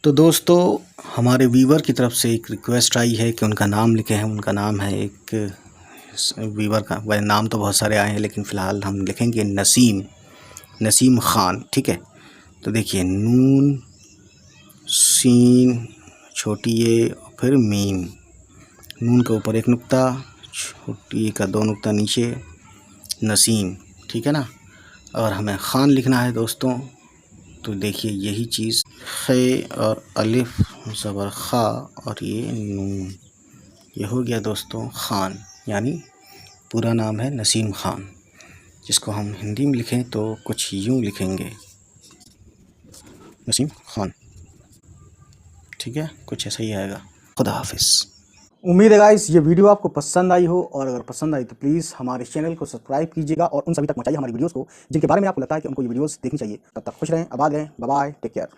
तो दोस्तों, हमारे व्यूवर की तरफ से एक रिक्वेस्ट आई है कि उनका नाम लिखें। हम उनका नाम है एक व्यूवर का, वह नाम तो बहुत सारे आए हैं लेकिन फ़िलहाल हम लिखेंगे नसीम ख़ान। ठीक है, तो देखिए नून सीन छोटी ए फिर मीम, नून के ऊपर एक नुक्ता, छोटी ए का दो नुक्ता नीचे, नसीम। ठीक है ना। और हमें ख़ान लिखना है दोस्तों, तो देखिए यही चीज़ खे और अलिफ ज़बर खा और ये नून, ये हो गया दोस्तों ख़ान, यानी पूरा नाम है नसीम ख़ान। जिसको हम हिंदी में लिखें तो कुछ यूँ लिखेंगे, नसीम ख़ान। ठीक है, कुछ ऐसा ही आएगा। खुदा हाफिज़। उम्मीद है गाइस ये वीडियो आपको पसंद आई हो, और अगर पसंद आई तो प्लीज़ हमारे चैनल को सब्सक्राइब कीजिएगा और उन सभी तक पहुंचाइए हमारी वीडियोस को जिनके बारे में आपको लगता है कि उनको ये वीडियोस देखनी चाहिए। तब तक खुश रहें, आबाद रहें, बाय बाय, टेक केयर।